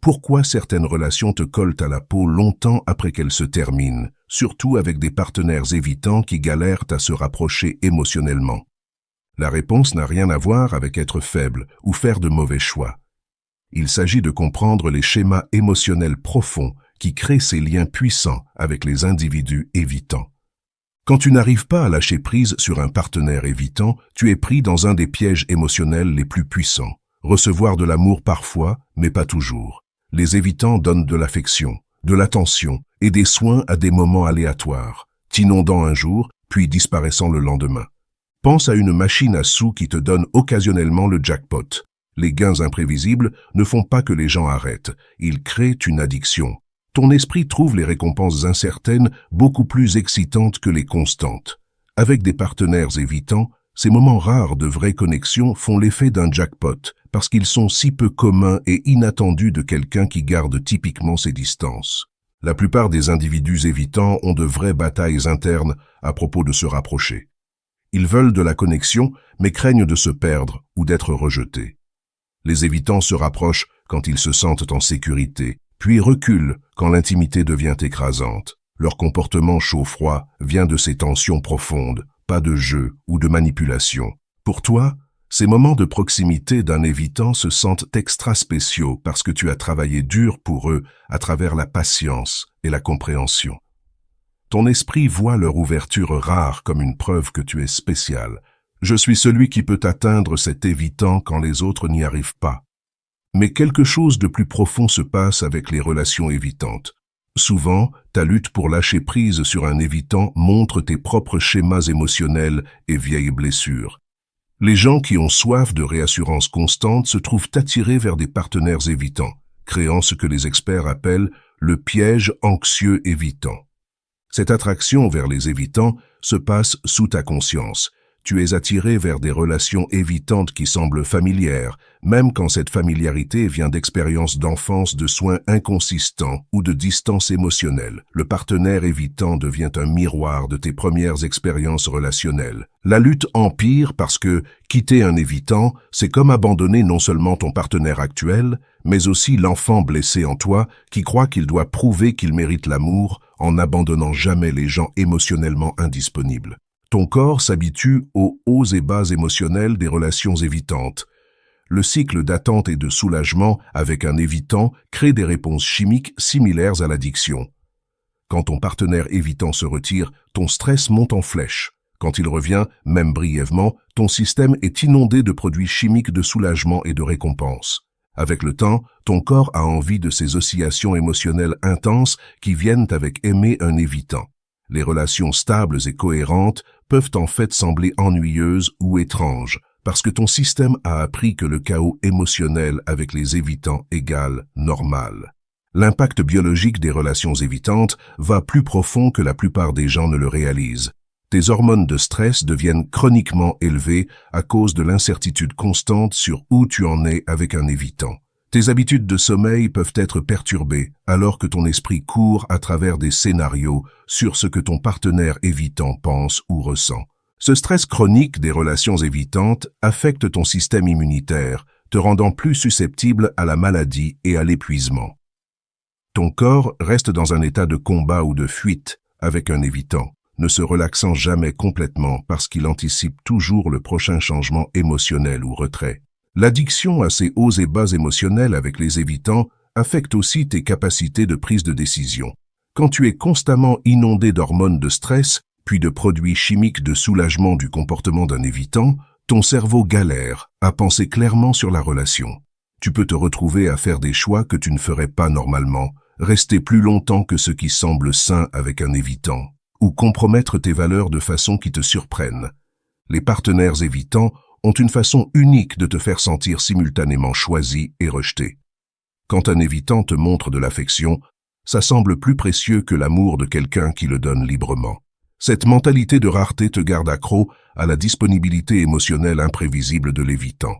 pourquoi certaines relations te collent à la peau longtemps après qu'elles se terminent, surtout avec des partenaires évitants qui galèrent à se rapprocher émotionnellement. La réponse n'a rien à voir avec être faible ou faire de mauvais choix. Il s'agit de comprendre les schémas émotionnels profonds qui créent ces liens puissants avec les individus évitants. Quand tu n'arrives pas à lâcher prise sur un partenaire évitant, tu es pris dans un des pièges émotionnels les plus puissants. Recevoir de l'amour parfois, mais pas toujours. Les évitants donnent de l'affection, de l'attention et des soins à des moments aléatoires, t'inondant un jour, puis disparaissant le lendemain. Pense à une machine à sous qui te donne occasionnellement le jackpot. Les gains imprévisibles ne font pas que les gens arrêtent, ils créent une addiction. Ton esprit trouve les récompenses incertaines beaucoup plus excitantes que les constantes. Avec des partenaires évitants, ces moments rares de vraie connexion font l'effet d'un jackpot, parce qu'ils sont si peu communs et inattendus de quelqu'un qui garde typiquement ses distances. La plupart des individus évitants ont de vraies batailles internes à propos de se rapprocher. Ils veulent de la connexion, mais craignent de se perdre ou d'être rejetés. Les évitants se rapprochent quand ils se sentent en sécurité, puis reculent quand l'intimité devient écrasante. Leur comportement chaud-froid vient de ces tensions profondes, pas de jeu ou de manipulation. Pour toi, ces moments de proximité d'un évitant se sentent extra spéciaux parce que tu as travaillé dur pour eux à travers la patience et la compréhension. Ton esprit voit leur ouverture rare comme une preuve que tu es spécial. Je suis celui qui peut atteindre cet évitant quand les autres n'y arrivent pas. Mais quelque chose de plus profond se passe avec les relations évitantes. Souvent, ta lutte pour lâcher prise sur un évitant montre tes propres schémas émotionnels et vieilles blessures. Les gens qui ont soif de réassurance constante se trouvent attirés vers des partenaires évitants, créant ce que les experts appellent le piège anxieux évitant. Cette attraction vers les évitants se passe sous ta conscience. Tu es attiré vers des relations évitantes qui semblent familières, même quand cette familiarité vient d'expériences d'enfance, de soins inconsistants ou de distance émotionnelle. Le partenaire évitant devient un miroir de tes premières expériences relationnelles. La lutte empire parce que quitter un évitant, c'est comme abandonner non seulement ton partenaire actuel, mais aussi l'enfant blessé en toi qui croit qu'il doit prouver qu'il mérite l'amour en n'abandonnant jamais les gens émotionnellement indisponibles. Ton corps s'habitue aux hauts et bas émotionnels des relations évitantes. Le cycle d'attente et de soulagement avec un évitant crée des réponses chimiques similaires à l'addiction. Quand ton partenaire évitant se retire, ton stress monte en flèche. Quand il revient, même brièvement, ton système est inondé de produits chimiques de soulagement et de récompense. Avec le temps, ton corps a envie de ces oscillations émotionnelles intenses qui viennent avec aimer un évitant. Les relations stables et cohérentes peuvent en fait sembler ennuyeuses ou étranges, parce que ton système a appris que le chaos émotionnel avec les évitants égale normal. L'impact biologique des relations évitantes va plus profond que la plupart des gens ne le réalisent. Tes hormones de stress deviennent chroniquement élevées à cause de l'incertitude constante sur où tu en es avec un évitant. Tes habitudes de sommeil peuvent être perturbées alors que ton esprit court à travers des scénarios sur ce que ton partenaire évitant pense ou ressent. Ce stress chronique des relations évitantes affecte ton système immunitaire, te rendant plus susceptible à la maladie et à l'épuisement. Ton corps reste dans un état de combat ou de fuite avec un évitant, ne se relaxant jamais complètement parce qu'il anticipe toujours le prochain changement émotionnel ou retrait. L'addiction à ces hauts et bas émotionnels avec les évitants affecte aussi tes capacités de prise de décision. Quand tu es constamment inondé d'hormones de stress, puis de produits chimiques de soulagement du comportement d'un évitant, ton cerveau galère à penser clairement sur la relation. Tu peux te retrouver à faire des choix que tu ne ferais pas normalement, rester plus longtemps que ce qui semble sain avec un évitant, ou compromettre tes valeurs de façon qui te surprennent. Les partenaires évitants ont une façon unique de te faire sentir simultanément choisi et rejeté. Quand un évitant te montre de l'affection, ça semble plus précieux que l'amour de quelqu'un qui le donne librement. Cette mentalité de rareté te garde accro à la disponibilité émotionnelle imprévisible de l'évitant.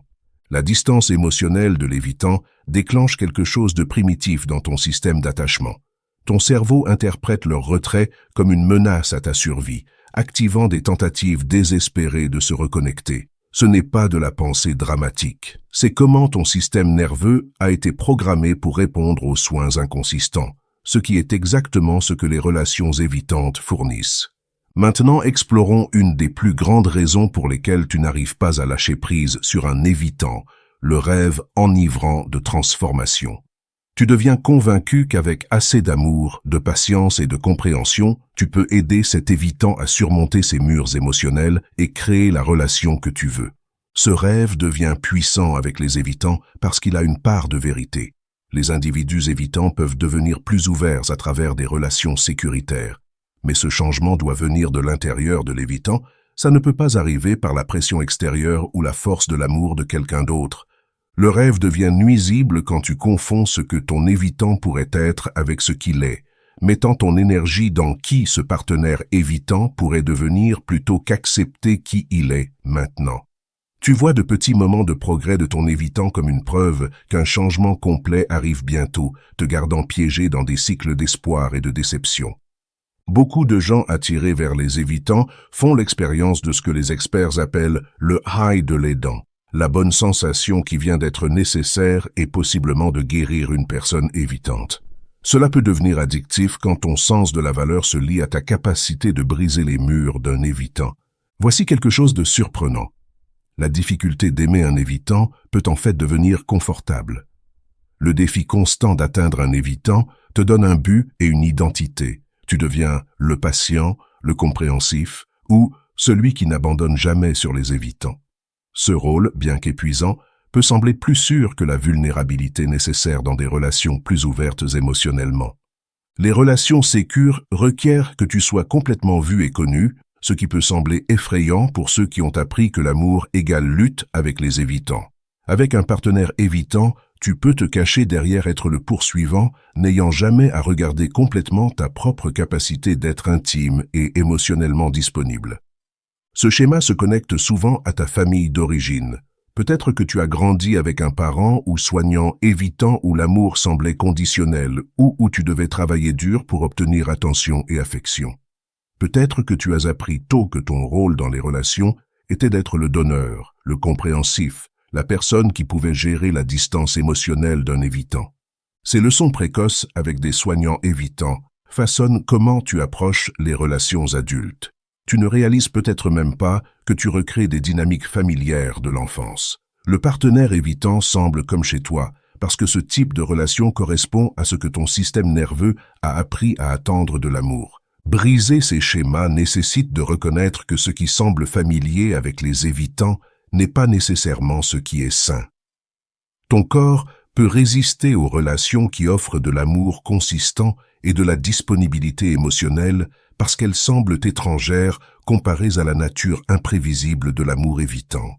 La distance émotionnelle de l'évitant déclenche quelque chose de primitif dans ton système d'attachement. Ton cerveau interprète leur retrait comme une menace à ta survie, activant des tentatives désespérées de se reconnecter. Ce n'est pas de la pensée dramatique, c'est comment ton système nerveux a été programmé pour répondre aux soins inconsistants, ce qui est exactement ce que les relations évitantes fournissent. Maintenant, explorons une des plus grandes raisons pour lesquelles tu n'arrives pas à lâcher prise sur un évitant, le rêve enivrant de transformation. Tu deviens convaincu qu'avec assez d'amour, de patience et de compréhension, tu peux aider cet évitant à surmonter ses murs émotionnels et créer la relation que tu veux. Ce rêve devient puissant avec les évitants parce qu'il a une part de vérité. Les individus évitants peuvent devenir plus ouverts à travers des relations sécuritaires. Mais ce changement doit venir de l'intérieur de l'évitant, ça ne peut pas arriver par la pression extérieure ou la force de l'amour de quelqu'un d'autre. Le rêve devient nuisible quand tu confonds ce que ton évitant pourrait être avec ce qu'il est, mettant ton énergie dans qui ce partenaire évitant pourrait devenir plutôt qu'accepter qui il est maintenant. Tu vois de petits moments de progrès de ton évitant comme une preuve qu'un changement complet arrive bientôt, te gardant piégé dans des cycles d'espoir et de déception. Beaucoup de gens attirés vers les évitants font l'expérience de ce que les experts appellent le high de l'aidant, la bonne sensation qui vient d'être nécessaire et possiblement de guérir une personne évitante. Cela peut devenir addictif quand ton sens de la valeur se lie à ta capacité de briser les murs d'un évitant. Voici quelque chose de surprenant. La difficulté d'aimer un évitant peut en fait devenir confortable. Le défi constant d'atteindre un évitant te donne un but et une identité. Tu deviens le patient, le compréhensif ou celui qui n'abandonne jamais sur les évitants. Ce rôle, bien qu'épuisant, peut sembler plus sûr que la vulnérabilité nécessaire dans des relations plus ouvertes émotionnellement. Les relations sécures requièrent que tu sois complètement vu et connu, ce qui peut sembler effrayant pour ceux qui ont appris que l'amour égale lutte avec les évitants. Avec un partenaire évitant, tu peux te cacher derrière être le poursuivant, n'ayant jamais à regarder complètement ta propre capacité d'être intime et émotionnellement disponible. Ce schéma se connecte souvent à ta famille d'origine. Peut-être que tu as grandi avec un parent ou soignant évitant où l'amour semblait conditionnel ou où tu devais travailler dur pour obtenir attention et affection. Peut-être que tu as appris tôt que ton rôle dans les relations était d'être le donneur, le compréhensif, la personne qui pouvait gérer la distance émotionnelle d'un évitant. Ces leçons précoces avec des soignants évitants façonnent comment tu approches les relations adultes. Tu ne réalises peut-être même pas que tu recrées des dynamiques familières de l'enfance. Le partenaire évitant semble comme chez toi, parce que ce type de relation correspond à ce que ton système nerveux a appris à attendre de l'amour. Briser ces schémas nécessite de reconnaître que ce qui semble familier avec les évitants n'est pas nécessairement ce qui est sain. Ton corps peut résister aux relations qui offrent de l'amour consistant et de la disponibilité émotionnelle parce qu'elles semblent étrangères comparées à la nature imprévisible de l'amour évitant.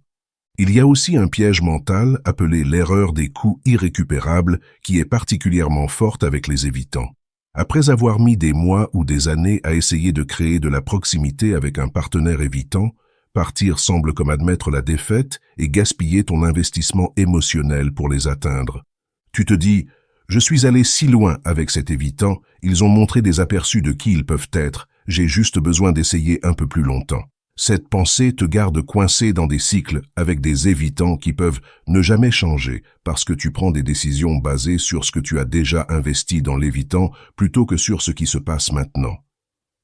Il y a aussi un piège mental appelé l'erreur des coups irrécupérables qui est particulièrement forte avec les évitants. Après avoir mis des mois ou des années à essayer de créer de la proximité avec un partenaire évitant, partir semble comme admettre la défaite et gaspiller ton investissement émotionnel pour les atteindre. Tu te dis « Je suis allé si loin avec cet évitant, ils ont montré des aperçus de qui ils peuvent être, j'ai juste besoin d'essayer un peu plus longtemps. » Cette pensée te garde coincé dans des cycles avec des évitants qui peuvent ne jamais changer parce que tu prends des décisions basées sur ce que tu as déjà investi dans l'évitant plutôt que sur ce qui se passe maintenant.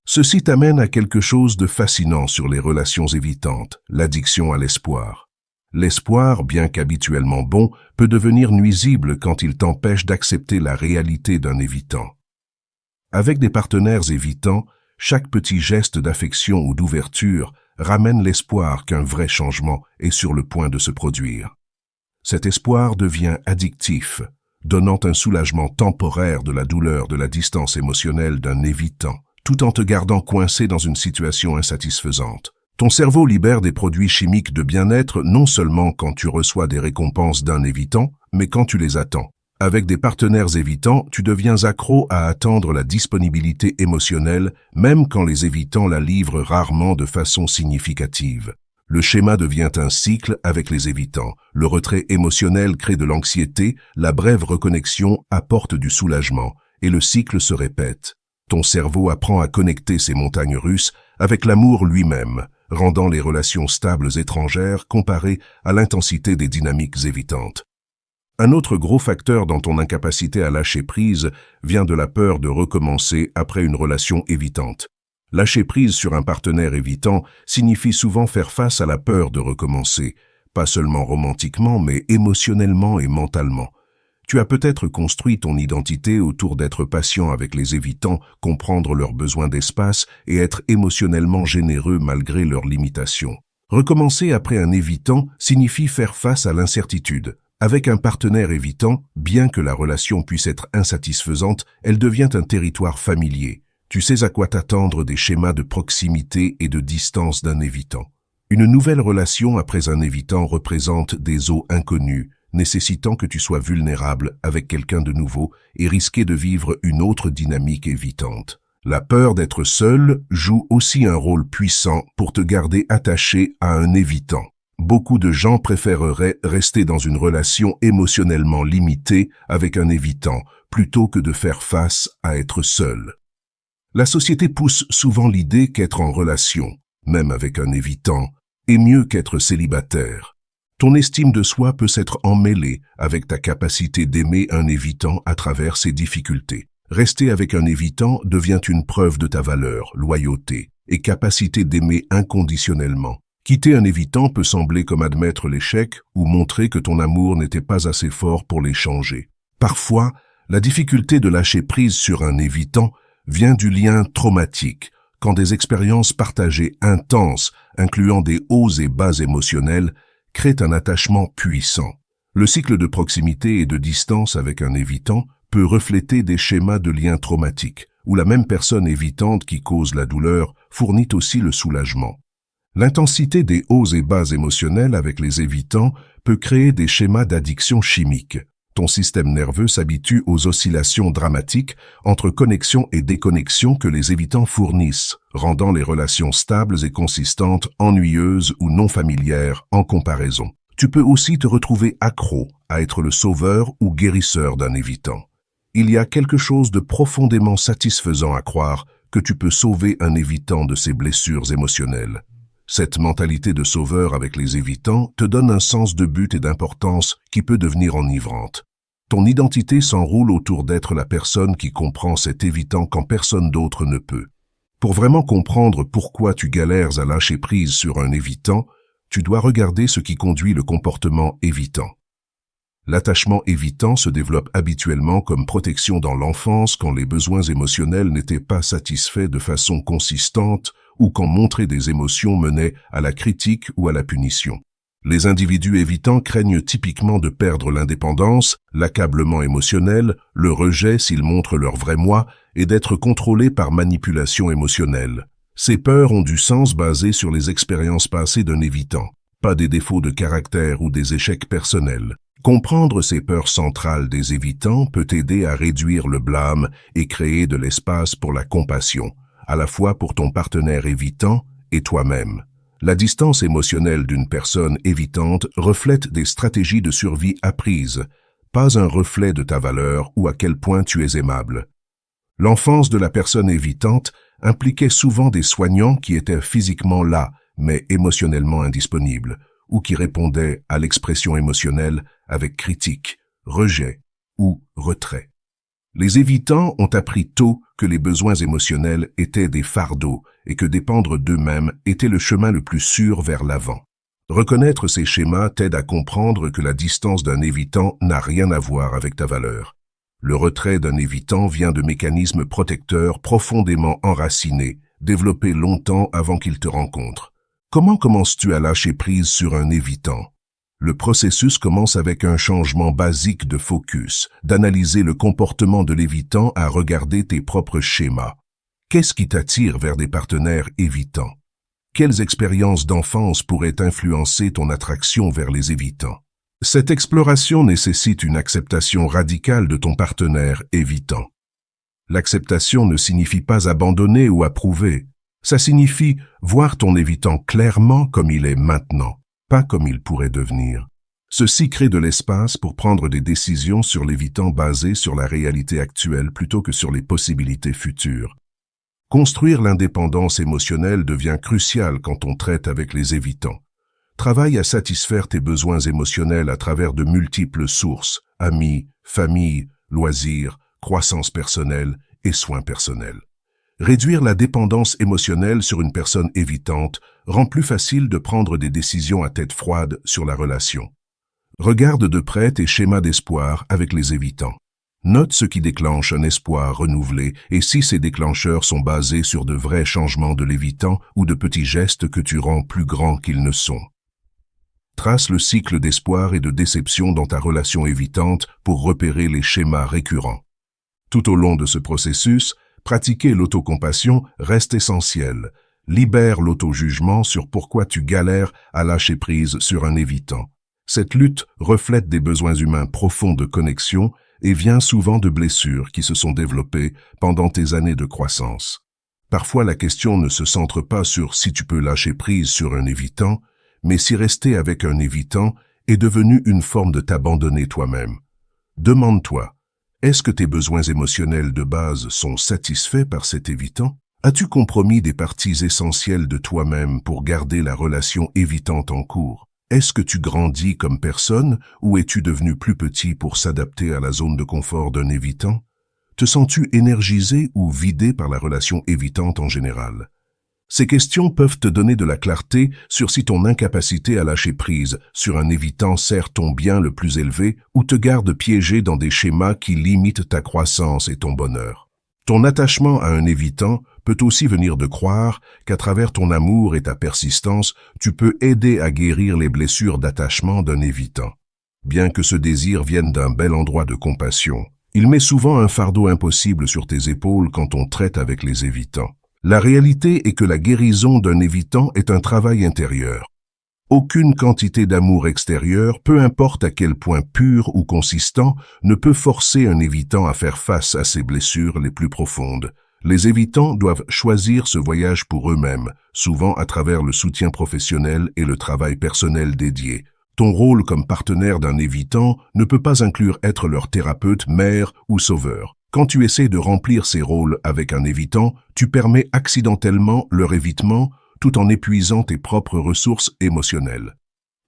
Ceci t'amène à quelque chose de fascinant sur les relations évitantes, l'addiction à l'espoir. L'espoir, bien qu'habituellement bon, peut devenir nuisible quand il t'empêche d'accepter la réalité d'un évitant. Avec des partenaires évitants, chaque petit geste d'affection ou d'ouverture ramène l'espoir qu'un vrai changement est sur le point de se produire. Cet espoir devient addictif, donnant un soulagement temporaire de la douleur de la distance émotionnelle d'un évitant, tout en te gardant coincé dans une situation insatisfaisante. Ton cerveau libère des produits chimiques de bien-être non seulement quand tu reçois des récompenses d'un évitant, mais quand tu les attends. Avec des partenaires évitants, tu deviens accro à attendre la disponibilité émotionnelle, même quand les évitants la livrent rarement de façon significative. Le schéma devient un cycle avec les évitants. Le retrait émotionnel crée de l'anxiété, la brève reconnexion apporte du soulagement, et le cycle se répète. Ton cerveau apprend à connecter ces montagnes russes avec l'amour lui-même, rendant les relations stables étrangères comparées à l'intensité des dynamiques évitantes. Un autre gros facteur dans ton incapacité à lâcher prise vient de la peur de recommencer après une relation évitante. Lâcher prise sur un partenaire évitant signifie souvent faire face à la peur de recommencer, pas seulement romantiquement, mais émotionnellement et mentalement. Tu as peut-être construit ton identité autour d'être patient avec les évitants, comprendre leurs besoins d'espace et être émotionnellement généreux malgré leurs limitations. Recommencer après un évitant signifie faire face à l'incertitude. Avec un partenaire évitant, bien que la relation puisse être insatisfaisante, elle devient un territoire familier. Tu sais à quoi t'attendre des schémas de proximité et de distance d'un évitant. Une nouvelle relation après un évitant représente des eaux inconnues, nécessitant que tu sois vulnérable avec quelqu'un de nouveau et risquer de vivre une autre dynamique évitante. La peur d'être seul joue aussi un rôle puissant pour te garder attaché à un évitant. Beaucoup de gens préféreraient rester dans une relation émotionnellement limitée avec un évitant plutôt que de faire face à être seul. La société pousse souvent l'idée qu'être en relation, même avec un évitant, est mieux qu'être célibataire. Ton estime de soi peut s'être emmêlée avec ta capacité d'aimer un évitant à travers ses difficultés. Rester avec un évitant devient une preuve de ta valeur, loyauté et capacité d'aimer inconditionnellement. Quitter un évitant peut sembler comme admettre l'échec ou montrer que ton amour n'était pas assez fort pour l'échanger. Parfois, la difficulté de lâcher prise sur un évitant vient du lien traumatique, quand des expériences partagées intenses, incluant des hauts et bas émotionnels, créent un attachement puissant. Le cycle de proximité et de distance avec un évitant peut refléter des schémas de liens traumatiques, où la même personne évitante qui cause la douleur fournit aussi le soulagement. L'intensité des hauts et bas émotionnels avec les évitants peut créer des schémas d'addiction chimique. Ton système nerveux s'habitue aux oscillations dramatiques entre connexion et déconnexion que les évitants fournissent, rendant les relations stables et consistantes ennuyeuses ou non familières en comparaison. Tu peux aussi te retrouver accro à être le sauveur ou guérisseur d'un évitant. Il y a quelque chose de profondément satisfaisant à croire que tu peux sauver un évitant de ses blessures émotionnelles. Cette mentalité de sauveur avec les évitants te donne un sens de but et d'importance qui peut devenir enivrante. Ton identité s'enroule autour d'être la personne qui comprend cet évitant quand personne d'autre ne peut. Pour vraiment comprendre pourquoi tu galères à lâcher prise sur un évitant, tu dois regarder ce qui conduit le comportement évitant. L'attachement évitant se développe habituellement comme protection dans l'enfance quand les besoins émotionnels n'étaient pas satisfaits de façon consistante ou quand montrer des émotions menait à la critique ou à la punition. Les individus évitants craignent typiquement de perdre l'indépendance, l'accablement émotionnel, le rejet s'ils montrent leur vrai moi et d'être contrôlés par manipulation émotionnelle. Ces peurs ont du sens basé sur les expériences passées d'un évitant, pas des défauts de caractère ou des échecs personnels. Comprendre ces peurs centrales des évitants peut aider à réduire le blâme et créer de l'espace pour la compassion, à la fois pour ton partenaire évitant et toi-même. La distance émotionnelle d'une personne évitante reflète des stratégies de survie apprises, pas un reflet de ta valeur ou à quel point tu es aimable. L'enfance de la personne évitante impliquait souvent des soignants qui étaient physiquement là, mais émotionnellement indisponibles, ou qui répondaient à l'expression émotionnelle avec critique, rejet ou retrait. Les évitants ont appris tôt que les besoins émotionnels étaient des fardeaux et que dépendre d'eux-mêmes était le chemin le plus sûr vers l'avant. Reconnaître ces schémas t'aide à comprendre que la distance d'un évitant n'a rien à voir avec ta valeur. Le retrait d'un évitant vient de mécanismes protecteurs profondément enracinés, développés longtemps avant qu'il te rencontre. Comment commences-tu à lâcher prise sur un évitant? Le processus commence avec un changement basique de focus, d'analyser le comportement de l'évitant à regarder tes propres schémas. Qu'est-ce qui t'attire vers des partenaires évitants? Quelles expériences d'enfance pourraient influencer ton attraction vers les évitants? Cette exploration nécessite une acceptation radicale de ton partenaire évitant. L'acceptation ne signifie pas abandonner ou approuver. Ça signifie voir ton évitant clairement comme il est maintenant, pas comme il pourrait devenir. Ceci crée de l'espace pour prendre des décisions sur l'évitant basées sur la réalité actuelle plutôt que sur les possibilités futures. Construire l'indépendance émotionnelle devient crucial quand on traite avec les évitants. Travaille à satisfaire tes besoins émotionnels à travers de multiples sources, amis, famille, loisirs, croissance personnelle et soins personnels. Réduire la dépendance émotionnelle sur une personne évitante rend plus facile de prendre des décisions à tête froide sur la relation. Regarde de près tes schémas d'espoir avec les évitants. Note ce qui déclenche un espoir renouvelé et si ces déclencheurs sont basés sur de vrais changements de l'évitant ou de petits gestes que tu rends plus grands qu'ils ne sont. Trace le cycle d'espoir et de déception dans ta relation évitante pour repérer les schémas récurrents. Tout au long de ce processus, pratiquer l'autocompassion reste essentiel. Libère l'auto-jugement sur pourquoi tu galères à lâcher prise sur un évitant. Cette lutte reflète des besoins humains profonds de connexion et vient souvent de blessures qui se sont développées pendant tes années de croissance. Parfois, la question ne se centre pas sur si tu peux lâcher prise sur un évitant, mais si rester avec un évitant est devenu une forme de t'abandonner toi-même. Demande-toi, est-ce que tes besoins émotionnels de base sont satisfaits par cet évitant? As-tu compromis des parties essentielles de toi-même pour garder la relation évitante en cours? Est-ce que tu grandis comme personne ou es-tu devenu plus petit pour s'adapter à la zone de confort d'un évitant? Te sens-tu énergisé ou vidé par la relation évitante en général? Ces questions peuvent te donner de la clarté sur si ton incapacité à lâcher prise sur un évitant sert ton bien le plus élevé ou te garde piégé dans des schémas qui limitent ta croissance et ton bonheur. Ton attachement à un évitant peut aussi venir de croire qu'à travers ton amour et ta persistance, tu peux aider à guérir les blessures d'attachement d'un évitant. Bien que ce désir vienne d'un bel endroit de compassion, il met souvent un fardeau impossible sur tes épaules quand on traite avec les évitants. La réalité est que la guérison d'un évitant est un travail intérieur. Aucune quantité d'amour extérieur, peu importe à quel point pur ou consistant, ne peut forcer un évitant à faire face à ses blessures les plus profondes. Les évitants doivent choisir ce voyage pour eux-mêmes, souvent à travers le soutien professionnel et le travail personnel dédié. Ton rôle comme partenaire d'un évitant ne peut pas inclure être leur thérapeute, mère ou sauveur. Quand tu essaies de remplir ces rôles avec un évitant, tu permets accidentellement leur évitement tout en épuisant tes propres ressources émotionnelles.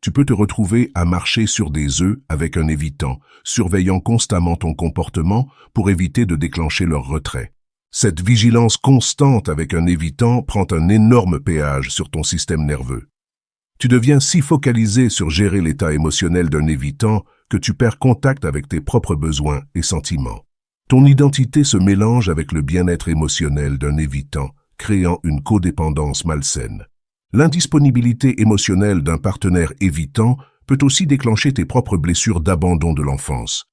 Tu peux te retrouver à marcher sur des œufs avec un évitant, surveillant constamment ton comportement pour éviter de déclencher leur retrait. Cette vigilance constante avec un évitant prend un énorme péage sur ton système nerveux. Tu deviens si focalisé sur gérer l'état émotionnel d'un évitant que tu perds contact avec tes propres besoins et sentiments. Ton identité se mélange avec le bien-être émotionnel d'un évitant, créant une codépendance malsaine. L'indisponibilité émotionnelle d'un partenaire évitant peut aussi déclencher tes propres blessures d'abandon de l'enfance.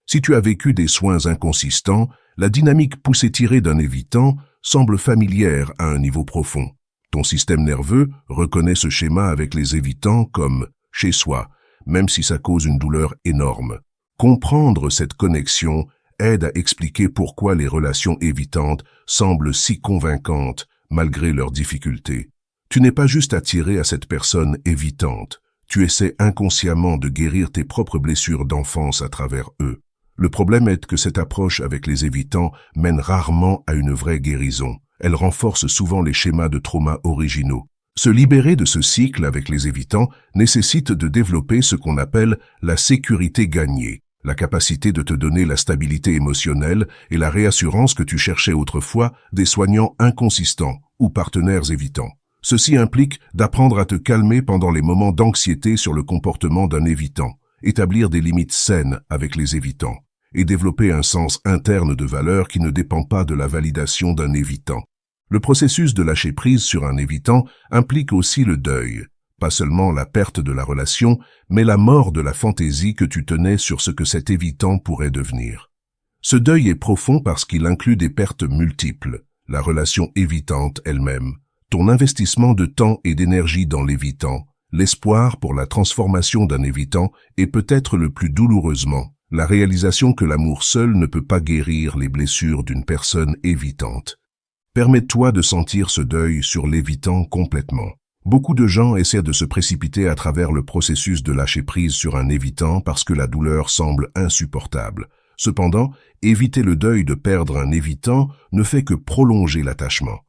Si tu as vécu des soins inconsistants, la dynamique poussée-tirée d'un évitant semble familière à un niveau profond. Ton système nerveux reconnaît ce schéma avec les évitants comme « chez soi », même si ça cause une douleur énorme. Comprendre cette connexion aide à expliquer pourquoi les relations évitantes semblent si convaincantes malgré leurs difficultés. Tu n'es pas juste attiré à cette personne évitante, tu essaies inconsciemment de guérir tes propres blessures d'enfance à travers eux. Le problème est que cette approche avec les évitants mène rarement à une vraie guérison. Elle renforce souvent les schémas de trauma originaux. Se libérer de ce cycle avec les évitants nécessite de développer ce qu'on appelle la sécurité gagnée, la capacité de te donner la stabilité émotionnelle et la réassurance que tu cherchais autrefois des soignants inconsistants ou partenaires évitants. Ceci implique d'apprendre à te calmer pendant les moments d'anxiété sur le comportement d'un évitant, établir des limites saines avec les évitants, et développer un sens interne de valeur qui ne dépend pas de la validation d'un évitant. Le processus de lâcher prise sur un évitant implique aussi le deuil. Pas seulement la perte de la relation, mais la mort de la fantaisie que tu tenais sur ce que cet évitant pourrait devenir. Ce deuil est profond parce qu'il inclut des pertes multiples, la relation évitante elle-même, ton investissement de temps et d'énergie dans l'évitant, l'espoir pour la transformation d'un évitant et peut-être le plus douloureusement, la réalisation que l'amour seul ne peut pas guérir les blessures d'une personne évitante. Permets-toi de sentir ce deuil sur l'évitant complètement. Beaucoup de gens essaient de se précipiter à travers le processus de lâcher prise sur un évitant parce que la douleur semble insupportable. Cependant, éviter le deuil de perdre un évitant ne fait que prolonger l'attachement.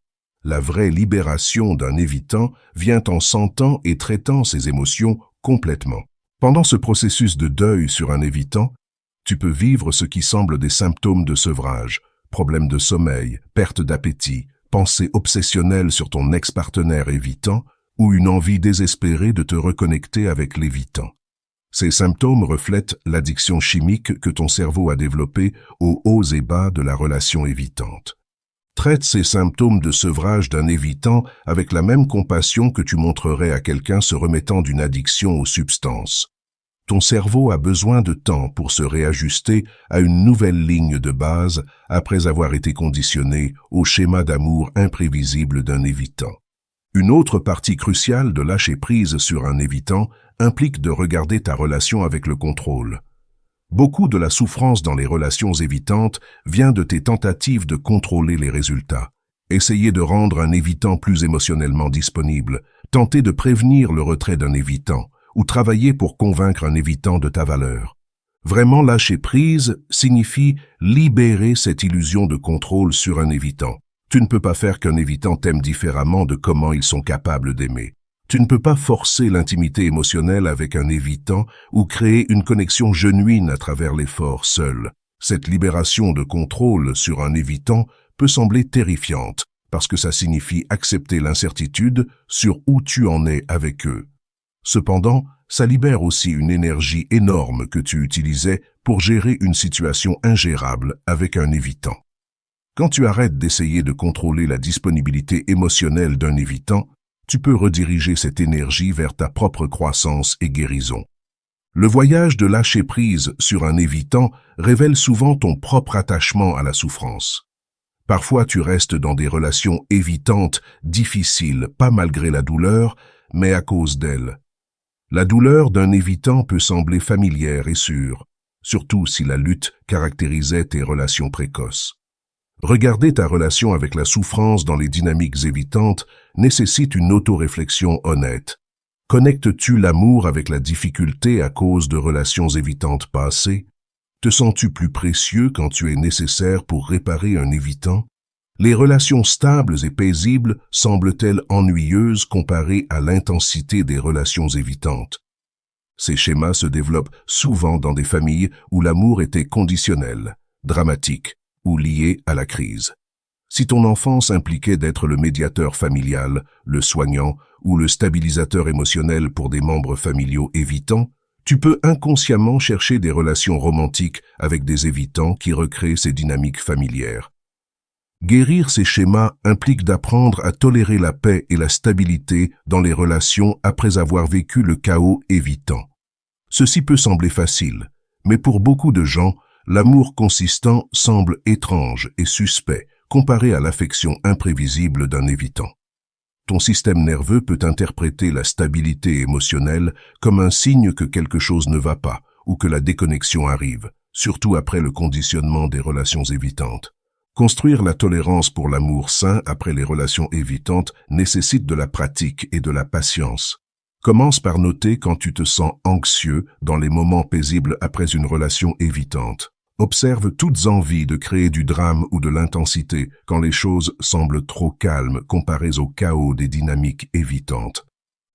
La vraie libération d'un évitant vient en sentant et traitant ses émotions complètement. Pendant ce processus de deuil sur un évitant, tu peux vivre ce qui semble des symptômes de sevrage, problèmes de sommeil, perte d'appétit, pensées obsessionnelles sur ton ex-partenaire évitant ou une envie désespérée de te reconnecter avec l'évitant. Ces symptômes reflètent l'addiction chimique que ton cerveau a développée aux hauts et bas de la relation évitante. Traite ces symptômes de sevrage d'un évitant avec la même compassion que tu montrerais à quelqu'un se remettant d'une addiction aux substances. Ton cerveau a besoin de temps pour se réajuster à une nouvelle ligne de base après avoir été conditionné au schéma d'amour imprévisible d'un évitant. Une autre partie cruciale de lâcher prise sur un évitant implique de regarder ta relation avec le contrôle. Beaucoup de la souffrance dans les relations évitantes vient de tes tentatives de contrôler les résultats. Essayer de rendre un évitant plus émotionnellement disponible, tenter de prévenir le retrait d'un évitant, ou travailler pour convaincre un évitant de ta valeur. Vraiment lâcher prise signifie libérer cette illusion de contrôle sur un évitant. Tu ne peux pas faire qu'un évitant t'aime différemment de comment ils sont capables d'aimer. Tu ne peux pas forcer l'intimité émotionnelle avec un évitant ou créer une connexion genuine à travers l'effort seul. Cette libération de contrôle sur un évitant peut sembler terrifiante parce que ça signifie accepter l'incertitude sur où tu en es avec eux. Cependant, ça libère aussi une énergie énorme que tu utilisais pour gérer une situation ingérable avec un évitant. Quand tu arrêtes d'essayer de contrôler la disponibilité émotionnelle d'un évitant, tu peux rediriger cette énergie vers ta propre croissance et guérison. Le voyage de lâcher prise sur un évitant révèle souvent ton propre attachement à la souffrance. Parfois, tu restes dans des relations évitantes, difficiles, pas malgré la douleur, mais à cause d'elle. La douleur d'un évitant peut sembler familière et sûre, surtout si la lutte caractérisait tes relations précoces. Regarder ta relation avec la souffrance dans les dynamiques évitantes nécessite une autoréflexion honnête. Connectes-tu l'amour avec la difficulté à cause de relations évitantes passées? Te sens-tu plus précieux quand tu es nécessaire pour réparer un évitant? Les relations stables et paisibles semblent-elles ennuyeuses comparées à l'intensité des relations évitantes? Ces schémas se développent souvent dans des familles où l'amour était conditionnel, dramatique ou lié à la crise. Si ton enfance impliquait d'être le médiateur familial, le soignant ou le stabilisateur émotionnel pour des membres familiaux évitants, tu peux inconsciemment chercher des relations romantiques avec des évitants qui recréent ces dynamiques familières. Guérir ces schémas implique d'apprendre à tolérer la paix et la stabilité dans les relations après avoir vécu le chaos évitant. Ceci peut sembler facile, mais pour beaucoup de gens, l'amour consistant semble étrange et suspect comparé à l'affection imprévisible d'un évitant. Ton système nerveux peut interpréter la stabilité émotionnelle comme un signe que quelque chose ne va pas ou que la déconnexion arrive, surtout après le conditionnement des relations évitantes. Construire la tolérance pour l'amour sain après les relations évitantes nécessite de la pratique et de la patience. Commence par noter quand tu te sens anxieux dans les moments paisibles après une relation évitante. Observe toutes envies de créer du drame ou de l'intensité quand les choses semblent trop calmes comparées au chaos des dynamiques évitantes.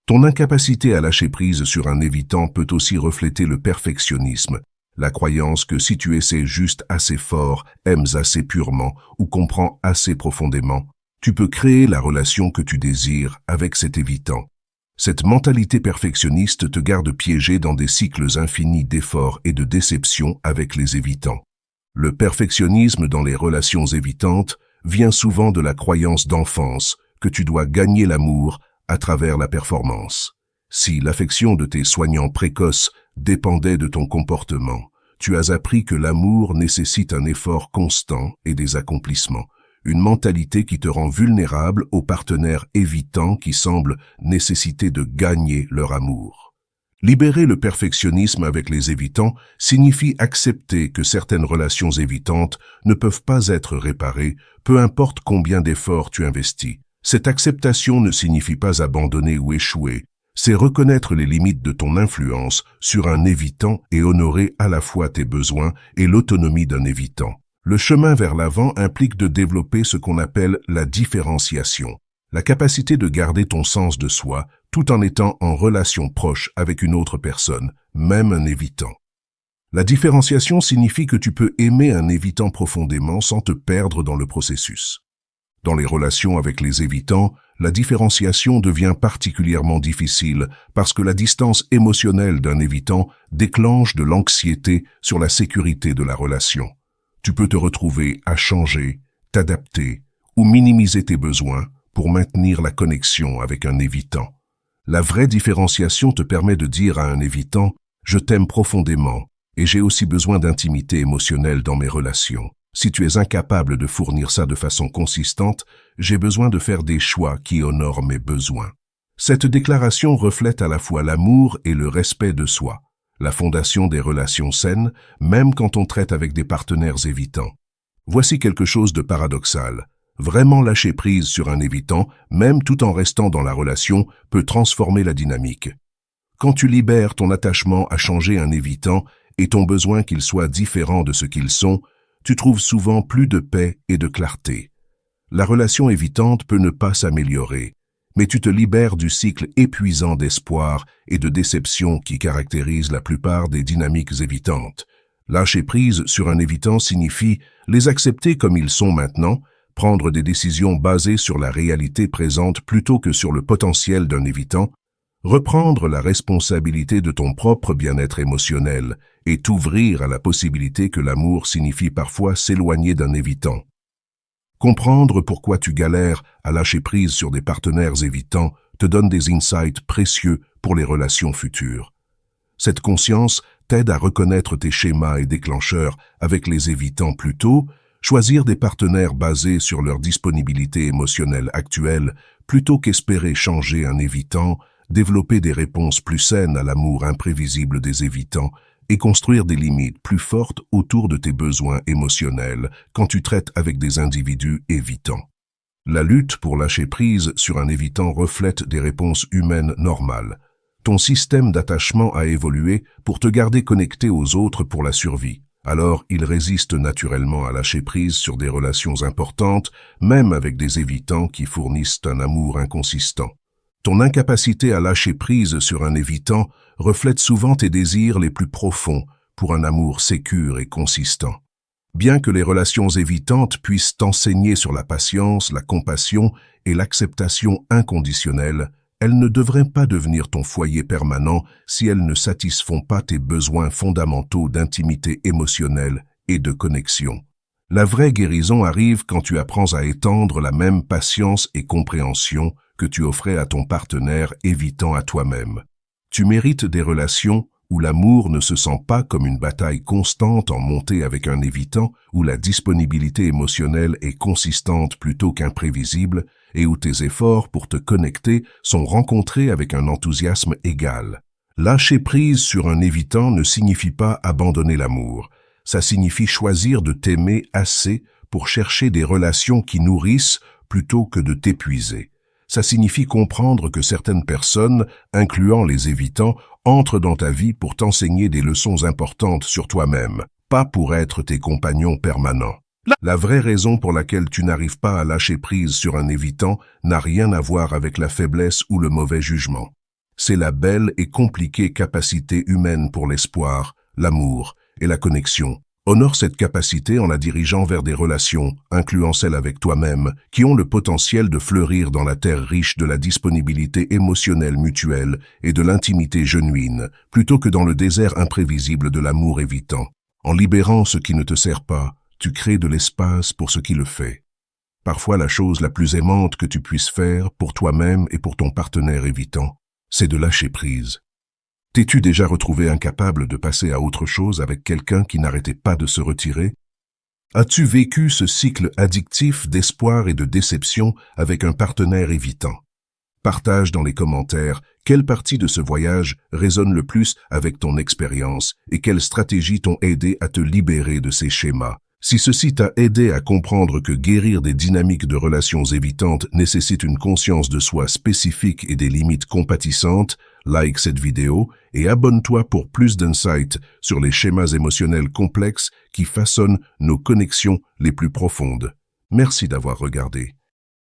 Ton incapacité à lâcher prise sur un évitant peut aussi refléter le perfectionnisme, la croyance que si tu essaies juste assez fort, aimes assez purement ou comprends assez profondément, tu peux créer la relation que tu désires avec cet évitant. Cette mentalité perfectionniste te garde piégé dans des cycles infinis d'efforts et de déceptions avec les évitants. Le perfectionnisme dans les relations évitantes vient souvent de la croyance d'enfance que tu dois gagner l'amour à travers la performance. Si l'affection de tes soignants précoces dépendait de ton comportement, tu as appris que l'amour nécessite un effort constant et des accomplissements. Une mentalité qui te rend vulnérable aux partenaires évitants qui semblent nécessiter de gagner leur amour. Libérer le perfectionnisme avec les évitants signifie accepter que certaines relations évitantes ne peuvent pas être réparées, peu importe combien d'efforts tu investis. Cette acceptation ne signifie pas abandonner ou échouer, C'est reconnaître les limites de ton influence sur un évitant et honorer à la fois tes besoins et l'autonomie d'un évitant. Le chemin vers l'avant implique de développer ce qu'on appelle la différenciation, la capacité de garder ton sens de soi tout en étant en relation proche avec une autre personne, même un évitant. La différenciation signifie que tu peux aimer un évitant profondément sans te perdre dans le processus. Dans les relations avec les évitants, la différenciation devient particulièrement difficile parce que la distance émotionnelle d'un évitant déclenche de l'anxiété sur la sécurité de la relation. Tu peux te retrouver à changer, t'adapter ou minimiser tes besoins pour maintenir la connexion avec un évitant. La vraie différenciation te permet de dire à un évitant « Je t'aime profondément et j'ai aussi besoin d'intimité émotionnelle dans mes relations. Si tu es incapable de fournir ça de façon consistante, j'ai besoin de faire des choix qui honorent mes besoins. » Cette déclaration reflète à la fois l'amour et le respect de soi, la fondation des relations saines, même quand on traite avec des partenaires évitants. Voici quelque chose de paradoxal. Vraiment lâcher prise sur un évitant, même tout en restant dans la relation, peut transformer la dynamique. Quand tu libères ton attachement à changer un évitant et ton besoin qu'il soit différent de ce qu'ils sont, tu trouves souvent plus de paix et de clarté. La relation évitante peut ne pas s'améliorer, mais tu te libères du cycle épuisant d'espoir et de déception qui caractérise la plupart des dynamiques évitantes. Lâcher prise sur un évitant signifie les accepter comme ils sont maintenant, prendre des décisions basées sur la réalité présente plutôt que sur le potentiel d'un évitant, reprendre la responsabilité de ton propre bien-être émotionnel et t'ouvrir à la possibilité que l'amour signifie parfois s'éloigner d'un évitant. Comprendre pourquoi tu galères à lâcher prise sur des partenaires évitants te donne des insights précieux pour les relations futures. Cette conscience t'aide à reconnaître tes schémas et déclencheurs avec les évitants plus tôt, choisir des partenaires basés sur leur disponibilité émotionnelle actuelle plutôt qu'espérer changer un évitant, développer des réponses plus saines à l'amour imprévisible des évitants et construire des limites plus fortes autour de tes besoins émotionnels quand tu traites avec des individus évitants. La lutte pour lâcher prise sur un évitant reflète des réponses humaines normales. Ton système d'attachement a évolué pour te garder connecté aux autres pour la survie. Alors, il résiste naturellement à lâcher prise sur des relations importantes, même avec des évitants qui fournissent un amour inconsistant. Ton incapacité à lâcher prise sur un évitant reflète souvent tes désirs les plus profonds pour un amour sécure et consistant. Bien que les relations évitantes puissent t'enseigner sur la patience, la compassion et l'acceptation inconditionnelle, elles ne devraient pas devenir ton foyer permanent si elles ne satisfont pas tes besoins fondamentaux d'intimité émotionnelle et de connexion. La vraie guérison arrive quand tu apprends à étendre la même patience et compréhension que tu offrais à ton partenaire évitant à toi-même. Tu mérites des relations où l'amour ne se sent pas comme une bataille constante en montée avec un évitant, où la disponibilité émotionnelle est consistante plutôt qu'imprévisible, et où tes efforts pour te connecter sont rencontrés avec un enthousiasme égal. Lâcher prise sur un évitant ne signifie pas abandonner l'amour. Ça signifie choisir de t'aimer assez pour chercher des relations qui nourrissent plutôt que de t'épuiser. Ça signifie comprendre que certaines personnes, incluant les évitants, entrent dans ta vie pour t'enseigner des leçons importantes sur toi-même, pas pour être tes compagnons permanents. La vraie raison pour laquelle tu n'arrives pas à lâcher prise sur un évitant n'a rien à voir avec la faiblesse ou le mauvais jugement. C'est la belle et compliquée capacité humaine pour l'espoir, l'amour et la connexion. Honore cette capacité en la dirigeant vers des relations, incluant celles avec toi-même, qui ont le potentiel de fleurir dans la terre riche de la disponibilité émotionnelle mutuelle et de l'intimité genuine, plutôt que dans le désert imprévisible de l'amour évitant. En libérant ce qui ne te sert pas, tu crées de l'espace pour ce qui le fait. Parfois, la chose la plus aimante que tu puisses faire pour toi-même et pour ton partenaire évitant, c'est de lâcher prise. T'es-tu déjà retrouvé incapable de passer à autre chose avec quelqu'un qui n'arrêtait pas de se retirer? As-tu vécu ce cycle addictif d'espoir et de déception avec un partenaire évitant? Partage dans les commentaires quelle partie de ce voyage résonne le plus avec ton expérience et quelles stratégies t'ont aidé à te libérer de ces schémas. Si ceci t'a aidé à comprendre que guérir des dynamiques de relations évitantes nécessite une conscience de soi spécifique et des limites compatissantes, like cette vidéo et abonne-toi pour plus d'insights sur les schémas émotionnels complexes qui façonnent nos connexions les plus profondes. Merci d'avoir regardé.